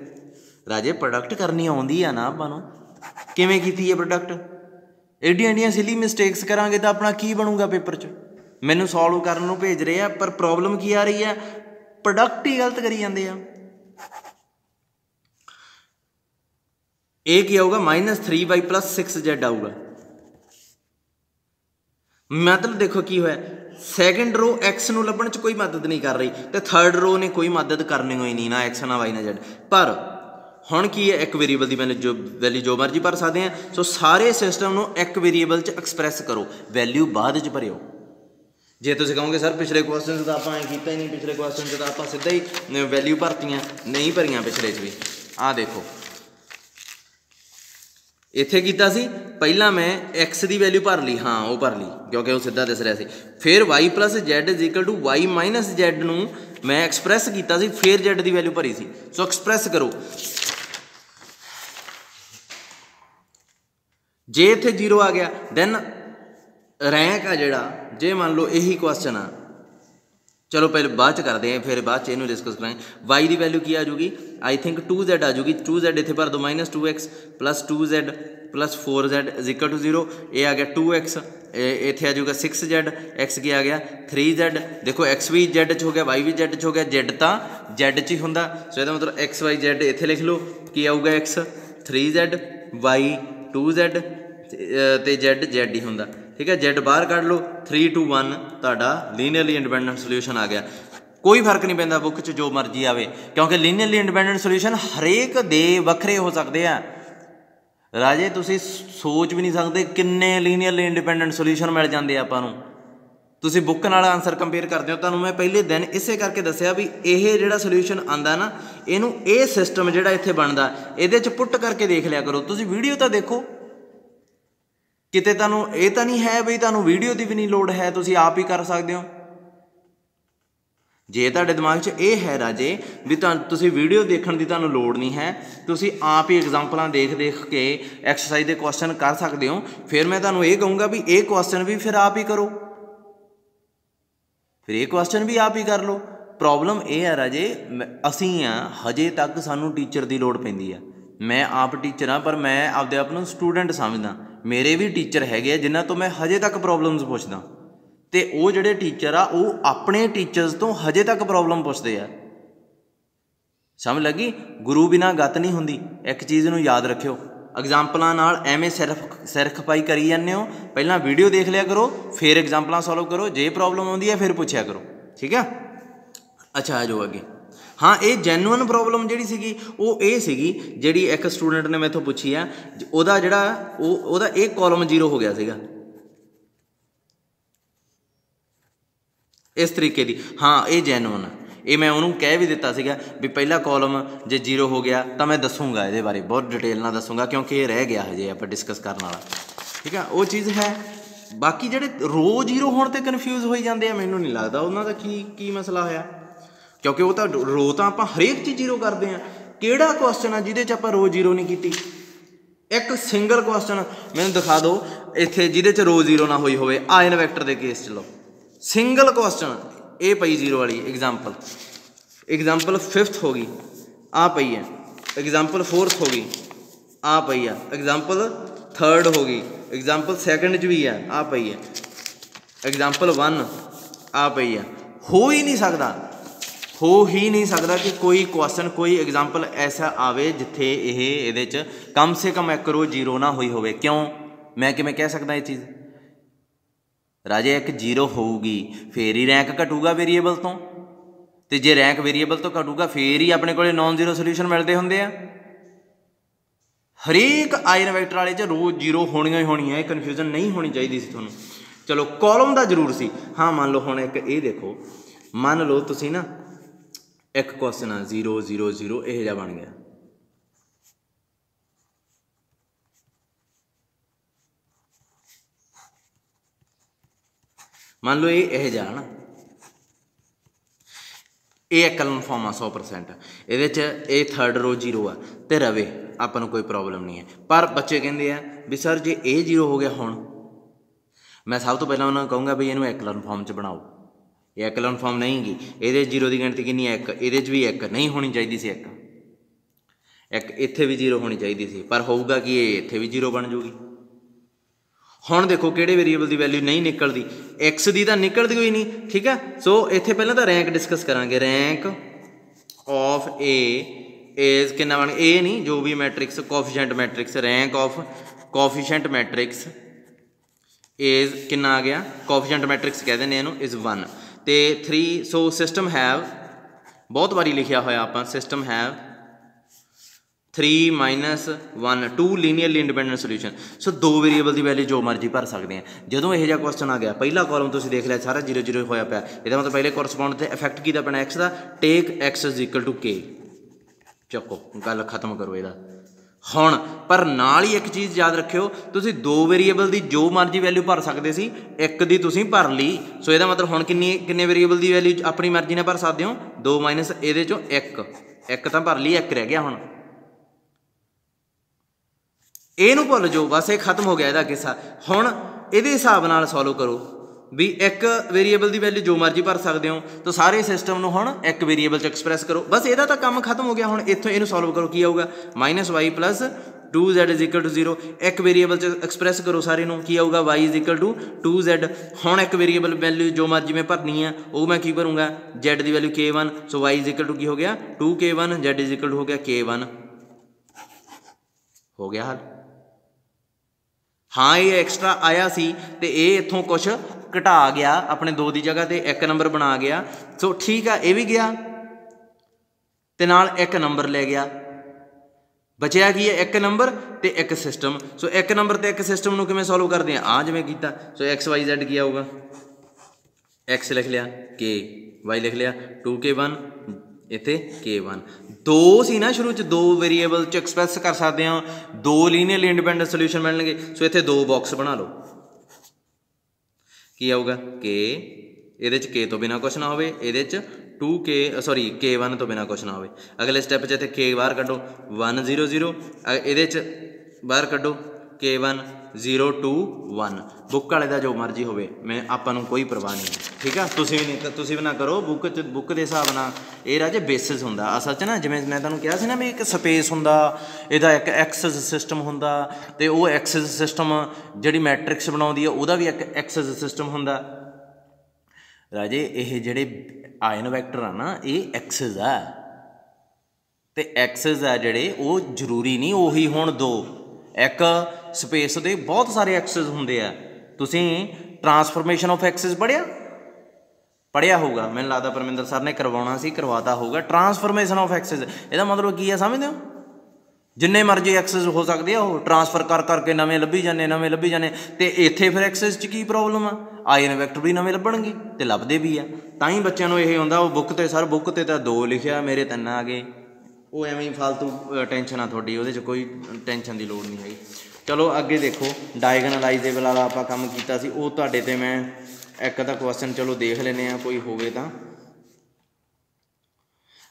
राजे प्रोडक्ट करनी आउंदी आ ना आपां नूं, किवें कीती है प्रोडक्ट? एडियां एडियां सिली मिसटेक्स करांगे तो अपना की बनूगा पेपर च। मैनू सॉल्व करन नूं भेज रहे हैं, पर प्रॉब्लम की आ रही है, प्रोडक्ट ही गलत करी जाते हैं। ए की आऊगा -3y + 6z आऊगा। मतलब देखो की होया, सैकेंड रो एक्स नूं लभण च कोई मदद नहीं कर रही, तो थर्ड रो ने कोई मदद करनी होई नहीं, ना एक्स ना वाई ना जेड। पर हुण की है, एक वेरीएबल की वैल्यू जो मर्जी भर सकते हैं। सो सारे सिस्टम नूं एक वेरीएबल च एक्सप्रैस करो, वैल्यू बाद च भरियो। जे तुसीं कहोगे सर पिछले क्वेश्चन तो आपां कीता ही नहीं, पिछले क्वेश्चन तो आपां सीधा ही वैल्यू भरतियां, नहीं भरियां पिछले च भी। आ देखो इत्थे कीता सी, पहला मैं एक्स की वैल्यू भर ली, हाँ वो भर ली क्योंकि वो सीधा दिस रहा सी। फिर y + z = y - z नूं मैं एक्सप्रैस किया सी, फिर z की वैल्यू भरी सी। सो एक्सप्रैस करो, जे इत्थे 0 आ गया दैन रैंक आ जिहड़ा, जे मान लो यही क्वेश्चन आ, चलो पहले बाद च करते हैं, फिर बाद इनू डिस्कस करेंगे। वाई की वैल्यू की आ जूगी, I think 2z uh जूगी। 2z इत्थे भर दो, -2x + 2z + 4z = 0। ये आ गया 2x, इत्थे आ जूगा 6z, x की आ गया 3z। देखो x भी z च हो गया, y भी z च हो गया, z तो z च ही होंदा। सो इसका मतलब x y z इत्थे लिख लो, की आऊगा x 3z, y 2z ते z ही होंदा। ठीक है, z बाहर कढ़ लो, 3 2 1 तुहाडा लीनियरली इंडिपेंडेंट सोल्यूशन आ गया। कोई फर्क नहीं पैंदा बुक च जो मर्जी आवे, क्योंकि लीनियरली इंडिपेंडेंट सोल्यूशन हरेक दे वखरे हो सकते हैं। राजे तुसीं सोच भी नहीं सकते किन्ने लीनियरली इंडिपेंडेंट सोल्यूशन मिल जाते आपां नूं। तुसीं बुक नाल आंसर कंपेयर करते हो, तुहानूं मैं पहले दिन इसे करके दस्सिया भी यह जिहड़ा सोल्यूशन आंदा ना, इहनूं ये सिस्टम जिहड़ा इत्थे बनदा, इहदे च पुट करके देख लिया करो। तुसीं वीडियो तो देखो, किते तुहानूं ये तो नहीं है भी तुहानूं वीडियो की भी नहीं लोड़ है, तुसीं आप ही कर सकते हो। जे तुहाडे दिमाग च ये है राजे भी तुसीं वीडियो देखण की तुहानूं लोड़ नहीं है, तुसीं आप ही एग्जाम्पलां देख देख के एक्सरसाइज के क्वेश्चन कर सकते हो, फिर मैं तुहानूं ये कहूँगा भी ये क्वेश्चन भी फिर आप ही करो, फिर ये क्वेश्चन भी आप ही कर लो। प्रॉब्लम ये है राजे, असीं हजे तक सानूं टीचर की लोड़ पैंदी है। मैं आप टीचर हाँ, पर मैं आपदे आप नूं स्टूडेंट समझदा। मेरे भी टीचर हैगे जिन्हां तो मैं हजे तक प्रॉब्लम्स पुछदा, ते वो जिहड़े टीचर आ वो अपने टीचर्स तो हजे तक प्रॉब्लम पुछदे आ। समझ लगी? गुरु बिना गत नहीं हुंदी, एक चीज़ नूं याद रखियो। एग्जाम्पलों नाल एवें सिर खपाई करी जाने हो, पहला वीडियो देख लिया करो, फिर एग्जाम्पल सॉल्व करो, जे प्रॉब्लम आउंदी है फिर पूछया करो। ठीक है, अच्छा आ जाओ अगे। हाँ, ये जैनुअन प्रॉब्लम जिहड़ी सीगी वो ये सीगी जिहड़ी एक स्टूडेंट ने मैथों पुछी है, उहदा जिहड़ा उहदा एक कॉलम 0 हो गया सीगा इस तरीके की। हाँ, ये जैनुअन, ये मैं उन्होंने कह भी दिता सीगा भी पहला कॉलम जे 0 हो गया तो मैं दसूँगा, ये बारे बहुत डिटेल ना दसूँगा क्योंकि ये रह गया हजे आप डिस्कस करने वाला। ठीक है, वो चीज़ है। बाकी जिहड़े रो 0 होने ते कन्फ्यूज़ हो जाते हैं, मैनूं नहीं लगता उन्हां दा की मसला होया, क्योंकि वो तो रो तो आप हरेक चीज़ 0 करते हैं। किहड़ा क्वेश्चन है जिहदे च आपां रो 0 नहीं की? एक सिंगल क्वेश्चन मैनूं दिखा दो इत्थे जिहदे च रो 0 ना होई होवे। आयन वैक्टर के केस च लो, सिंगल क्वेश्चन ये पई 0 वाली एग्जाम्पल, एग्जाम्पल 5th होगी आ पई है, एग्जाम्पल 4th होगी आ पई है, एग्जाम्पल 3rd होगी, एग्जाम्पल 2nd च भी है आ पई है, एग्जाम्पल 1 आ पई है। हो ही नहीं सकता, हो ही नहीं सकता कि कोई क्वेश्चन कोई एग्जाम्पल ऐसा आवे जिथे ये कम से कम एक रो 0 ना हुई होवे। क्यों? मैं किवें कह सकदा ये चीज़? राजे एक 0 होगी फिर ही रैंक घटूगा वेरीएबल तो, ते जे रैंक वेरीएबल तो घटूगा फिर ही अपने को नॉन 0 सोल्यूशन मिलते होंगे। हरेक आयन वैक्टर वाले च रो 0 होनियां ही होनियां, ये कन्फ्यूजन नहीं होनी चाहिए सी तुहानूं। चलो कॉलम का जरूर सी। हाँ, मान लो हुण एक ये देखो, मान लो तुसीं ना एक क्वेश्चन आ 0 0 0 यह जा बन गया, मान लो ये जा ना, ये एक कन्फर्म आ 100%, ये 3rd रो 0 आ तो रवे, आपां कोई प्रॉब्लम नहीं है। पर बच्चे कहते हैं भी सर जे ये 0 हो गया हुण, मैं सब तो पहले उन्होंने कहूँगा भी इनू एकलन फॉर्म च बनाओ। ये एकलन फॉर्म नहीं गी, ये 0 की गिनती कितनी है? 1, ये भी 1 नहीं होनी चाहिए सी, 1 इत्थे भी 0 होनी चाहिए सी, पर होगा कि ये इत्थे भी 0 बन जूगी। ਹੁਣ देखो किहड़े वेरीएबल की वैल्यू नहीं निकलती, एक्स की तो निकलती कोई नहीं, ठीक है। सो इत्थे पहले तो रैंक डिस्कस करांगे। रैंक ऑफ ए इज कितना बन ए नहीं जो भी matrix coefficient matrix, rank of coefficient matrix is कितना आ गया, कोफिशिएंट मैट्रिक्स कह दें इनू इज 1 तो 3। सो सिस्टम हैव बहुत बारी लिखिया होया आपां, system have 3 - 1 2 linearly independent solution. So दो वेरीएबल की वैल्यू जो मर्जी भर सकते हैं। जो यह क्वेश्चन आ गया पहला कॉलम तुम देख लिया सारा 0 0 होया पाया, इसका मतलब पहले कोरसपोंड से इफेक्ट किहदा पैना एक्स का, take X is equal to K, चको गल खत्म करो इहदा। हुण पर नाल ही एक चीज़ याद रखियो, तुसीं दो वेरीएबल की जो मर्जी वैल्यू भर सकते सी, एक दी तुसीं भर ली। सो इसका मतलब हुण किन्ने वेरीएबल की वैल्यू अपनी मर्जी ने भर सकते हो, 2 माइनस ये चो एक तो भर ली, एक रह गया। हुण ਇਹਨੂੰ ਭੁੱਲ ਜਾਓ, बस ये खत्म हो गया ਇਹਦਾ किस्सा। ਹੁਣ ਇਹਦੇ ਹਿਸਾਬ ਨਾਲ ਸੋਲਵ ਕਰੋ भी एक वेरीएबल की वैल्यू जो मर्जी भर सकते हो, तो सारे सिस्टम को हम एक वेरीएबल च एक्सप्रैस करो, बस ਇਹਦਾ तो काम खत्म हो गया। हम इतों ਇਹਨੂੰ सॉल्व करो, की आऊगा -y + 2z is equal to 0। एक वेरीएबल च एक्सप्रैस करो सारे नूं, की आऊगा y is equal to 2z। हुण एक वेरीएबल वैल्यू जो मर्जी मैं भरनी है वो मैं की भरूँगा, z की value k1। So y is equal to की हो गया 2k1, z is equal to हो गया k1। हो गया हल। हाँ ये एक्सट्रा आया सी ते ये इत्थों कुछ घटा गया, अपने 2 की जगह ते 1 नंबर बना गया। सो ठीक है, ये भी गया ते नाल 1 नंबर ले गया, बचिया की है 1 नंबर ते 1 सिस्टम। सो 1 नंबर ते 1 सिस्टम नूं किवें सॉल्व करते हैं, आ जिवें कीता। सो XYZ की आऊगा, एक्स लिख लिया, के वाई लिख लिया, 2k1 इत्थे k1। दो सी ना शुरू च, दो वेरीएबल च एक्सप्रैस कर सकते हो, 2 लीनियरली इंडिपेंडेंट सोल्यूशन मिलणगे। सो इत्थे 2 बॉक्स बना लो, की आऊगा के, ये के तो बिना कुछ ना हो, ये 2k सॉरी k1 तो बिना कुछ ना हो। अगले स्टैप च इत्थे k बाहर कड्डो 1 0 0, ये बाहर कड्डो k1 0 2 1। बुक वाले का जो मर्जी हो, मैं आपां नूं कोई परवाह नहीं, ठीक है। तुसीं भी ना करो, बुक के हिसाब नाल ये राजे बेसिस हुंदा। असल च ना जिवें मैं तुहानूं कहा सी ना भी एक स्पेस हुंदा, इहदा एक एक्सिस सिस्टम हुंदा, ते वो एक्सिस सिस्टम जिहड़ी मैट्रिक्स बनाउंदी है उहदा भी एक एक्सिस सिस्टम हुंदा। राजे ये जिहड़े आयन वैक्टर आ ना, ये एक्सिस है, ते एक्सिस है जिहड़े वो जरूरी नहीं उही होण दो। एक स्पेस के बहुत सारे एक्सिस होंगे आ। तुसीं ट्रांसफॉर्मेशन ऑफ एक्सिस पढ़िया होगा, मैंने लगता परमिंदर सर ने करवाना सी, करवाता होगा। ट्रांसफॉर्मेशन ऑफ एक्सिस ਇਹਦਾ मतलब की है समझते हो, जिन्ने मर्जी एक्सिस हो सकते हो ट्रांसफर कर करके नवे लभी जाने, नवे लभी जाने। तो इत्थे फिर एक्सिस च की प्रॉब्लम आ, आयन वैक्टर भी नवे लभणगे ते लभदे भी आ। तां ही बच्चों को यही होंदा, वो बुक ते सर बुक ते 2 लिखिया, मेरे 3 आ गए। वो एवें ही फालतू टेंशन आ थोड़ी, वो कोई टेंशन की लोड़ नहीं है। चलो अगे देखो, डायगनलाइजेबल वाला आपां काम कीता सी, वो तुहाडे ते मैं एक अद्धा क्वेश्चन चलो देख लेने, कोई होवे तां।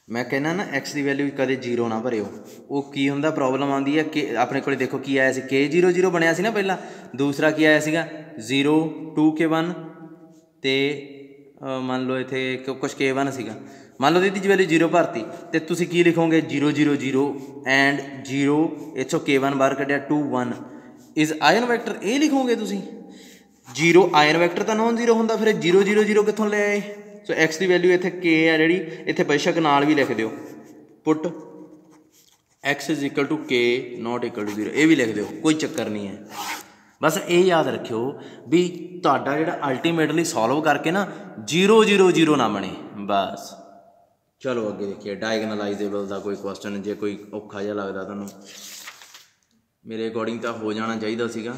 मैं कहना ना एक्स की वैल्यू कदे 0 ना भरियो, वो की हुंदा प्रॉब्लम आती है कि अपने को देखो की आया सी, के 0 0 बनया सी ना पहला, दूसरा की आया सीगा 0 2k1 ते मान लो इत्थे कुछ k1 सीगा, मान लो दी वैल्यू 0 भरती, तो तुसीं की लिखोगे 0 0 0 एंड 0 इथों k1 बाहर कढ़िया 2 1 इज आयन वैक्टर, ये लिखोगे तुसीं। 0 आयन वैक्टर तो नॉन 0 होंदा, फिर 0 0 0 कित्थों ले आए। सो एक्स की वैल्यू इत्थे k है जिहड़ी, इत्थे बेशक नाल भी लिख दिओ, put X is equal to k not equal to 0, ये भी लिख दिओ, कोई चक्कर नहीं है। बस ये याद रखियो भी तुहाडा जिहड़ा अल्टीमेटली सॉल्व करके ना 0 0 0 ना बने बस। चलो अगे देखिए, डायगनलाइजेबल का कोई क्वेश्चन जे कोई औखा जिहा लगदा तुहानूं, मेरे अकॉर्डिंग तो हो जाना चाहिए सीगा।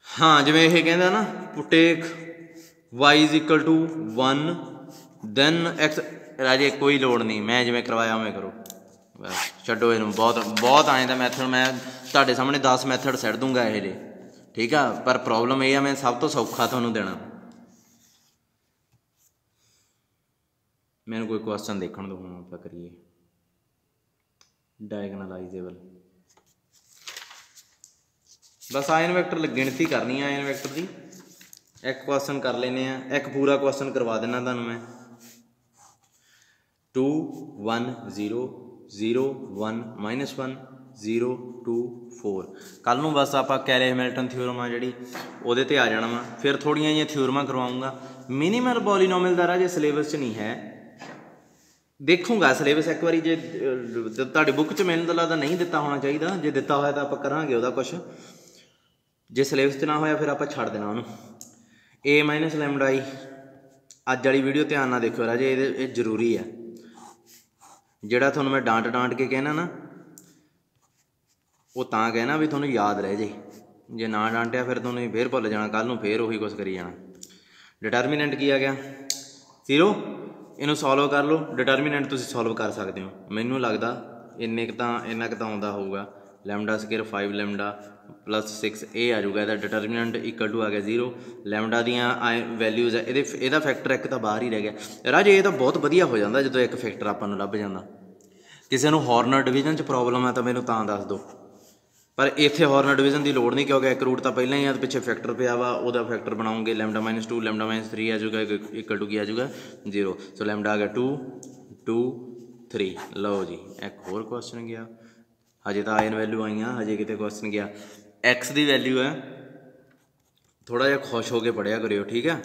हाँ जिवें यह कहता ना, take y is equal to 1 then x, राजे कोई लोड़ नहीं, मैं जिवें करवाया उवें करो बस, छड्डो इनू। बहुत आए दा मैथड, मैं तुहाडे सामने 10 मैथड सैट दूंगा ये, ठीक है। पर प्रॉब्लम यह है मैं सब तो सौखा तुहानूं देना। मैनूं कोई क्वेश्चन देखण दो, हम आपां करिए डायगनलाइजेबल। बस आयन वैक्टर गिणती करनी है, आयन वैक्टर की एक क्वेश्चन कर लेने, एक पूरा क्वेश्चन करवा देना तुहानूं मैं। 2 1 0 0 1 -1 0 2 4। कल नूं बस आपां कैले हैमिल्टन थ्योरम आ जिहड़ी उहदे ते आ जाना वा। फिर थोड़ियां जिहियां थ्योरमां करवाऊँगा। मिनीमल पॉलीनोमियल दा राजे सिलेबस च नहीं है, देखूँगा सिलेबस एक बारी, जे तुहाडी बुक च मैनूं तां लगदा नहीं दिता होना चाहिए, जे दिता होया तां आपां करांगे उहदा कुछ, जे सिलेबस च ना होया फिर आपां छड्ड देना उहनूं। ए माइनस लैमडा आई अज वाली वीडियो ध्यान नाल देखियो राजे, ये जरूरी है। जिहड़ा तुहानूं मैं डांट डांट के कहना ना, वो तां कहना भी तुहानूं याद रह जे, जे ना डांटिया फिर तुहानूं फिर भुल जाना, कल नूं फिर उही कुछ करी जाना। डिटरमीनेंट की आ गया 0, इनू सॉल्व कर लो। डिटरमीनेंट तुसीं सॉल्व कर सकते हो, मैनूं लगदा इन्ना क तां आउंदा होऊगा। लैमडा स्केयर 5 लैमडा प्लस 6 ये आ जाऊगा, इसका डिटरमीनेंट इक्वल टू आ गया 0। लैमडा दियाँ वैल्यूज़ है, ये फैक्टर एक तो बाहर ही रह गया राजे। ये तो बहुत वधिया हो जाता जो एक फैक्टर आपां नूं लभ जांदा। किसी नूं हॉर्नर डिवीजन च प्रॉब्लम है तो मैनूं तां दस दो, पर इत्थे हॉर्नर डिवीजन की लोड़ नहीं, क्योंकि एक रूट तो पहले ही है, पिछे फैक्टर पिया वा, वह फैक्टर बनाओगे। लैमडा -2 लैमडा -3 आ जाऊगा, इक्वल टू की आ जाऊगा 0। सो लैमडा आ गया 2 2 3। लो जी एक होर क्वेश्चन गया, हजे तो आयन वैल्यू आईयां, हजे किते क्वेश्चन गया। एक्स की वैल्यू है, थोड़ा जिहा खुश होकर पढ़िया करियो, ठीक है।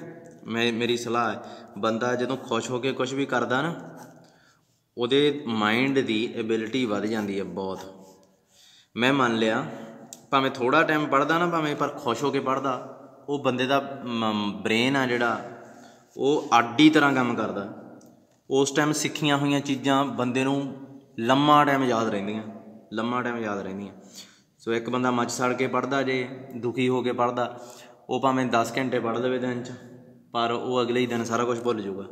मेरी सलाह है, बंदा जो खुश होकर कुछ भी करता ना, ਉਹਦੇ माइंड की एबिलिटी वध जाती है बहुत। मैं मान लिया भावें थोड़ा टाइम पढ़दा ना, भावें पर खुश होकर पढ़दा, वो बंदे का ब्रेन आ जिहड़ा वो आडी तरह काम करदा। उस टाइम सिक्खियां हुई चीज़ां बंदे नूं लम्मा टाइम याद रहिंदियां, लम्मा टाइम याद रहिंदियां। सो एक बंदा मच सड़ के पढ़दा, जे दुखी होकर पढ़दा, वो भावें 10 घंटे पढ़ लवे दिन च, पर वो अगले ही दिन सारा कुछ भुल जूगा।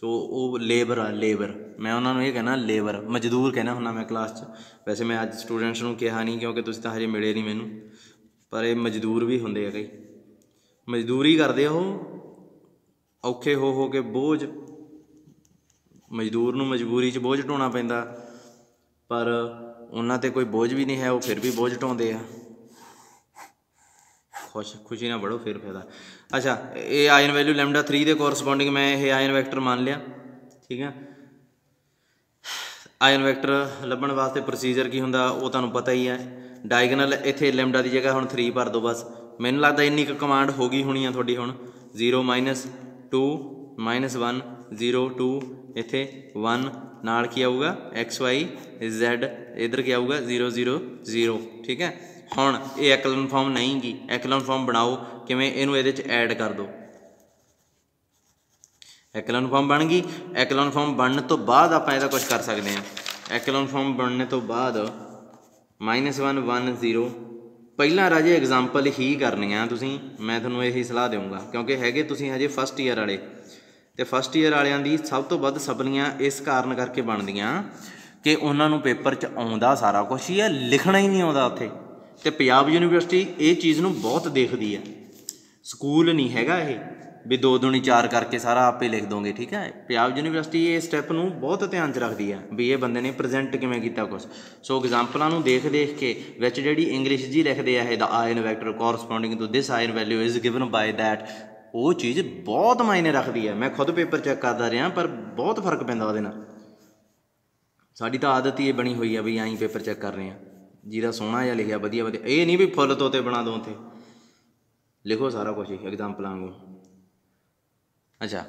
सो वो लेबर आ, लेबर। मैं उन्होंने ये कहना लेबर, मजदूर कहना हुन्ना मैं क्लास च। वैसे मैं अज स्टूडेंट्स नूं कहा नहीं, क्योंकि तुसीं तां हजे मिले नहीं मैनूं, पर ये मजदूर भी हुंदे आ, कई मजदूरी करदे हो औखे हो के बोझ। मजदूर नूं मजबूरी च बोझ ढोना पैंदा, पर उन्हां ते कोई बोझ भी नहीं है, वो फिर भी बोझ ढोंदे आ। खुशी ना बढ़ो फिर फायदा। अच्छा, ये आयन वैल्यू लैमडा 3 के कोरसपोंडिंग मैं ये आयन वैक्टर मान लिया, ठीक है। आयन वैक्टर लभण वास्ते प्रोसीजर की हुंदा वो तुहानूं पता ही है। डायगनल इत्थे लैमडा की जगह हुण 3 भर दो बस। मैनूं लगदा इन्नी क कमांड हो गई होनी है तुहाडी हुण। 0 -2 -1 0 2 इत्थे 1 नाल की आऊगा XY Z, इधर क्या आऊगा 0 0 0, ठीक है। हुण ये एक्लन फॉर्म नहीं गी, एक्लन फॉर्म बनाओ किवें, इहनूं इहदे च ऐड कर दो। एक्लन फॉर्म बन गई। एक्लन फॉर्म बनने तो बाद आप इहदा कुछ कर सकते हैं। एक्लन फॉर्म बनने तो बाद -1 1 0 पहला राजे एग्जाम्पल ही करनी है तुसीं, मैं तुहानूं यही सलाह दूँगा, क्योंकि हैगे तुसीं हजे फस्ट ईयर वाले, तो फस्ट ईयर वालियां दी सब तो वध सपलियां इस कारण करके बनदियां कि उन्हां नूं पेपर च आउंदा सारा कुछ ही है, लिखना ही नहीं आउंदा उत्थे। तो पंजाब यूनीवर्सिटी ये चीज़ नूं बहुत देखदी है। स्कूल नहीं हैगा ये भी 2 दूनी 4 करके सारा आपे लिख दोगे, ठीक है। पंजाब यूनीवर्सिटी ये स्टैप नूं बहुत ध्यान च रखती है भी ये बंदे ने प्रजेंट किवें कीता कुछ। सो एग्जाम्पलों नूं देख देख के विच जिहड़ी इंग्लिश जी लिखते हैं, the eigen vector corresponding to this eigen value is given by that, वो चीज़ बहुत मायने रखती है। मैं खुद पेपर चैक करता रहा, पर बहुत फर्क पैंदा उहदे नाल। साडी तां आदत ही बनी हुई है भी आई पेपर चैक कर रहे हैं, जिहदा सोहना जिहा लिखिया वधिया वधिया, ये नहीं भी फुल तोते बना दो उत्थे, लिखो सारा कुछ ही एग्जाम्पलों वांगू। अच्छा,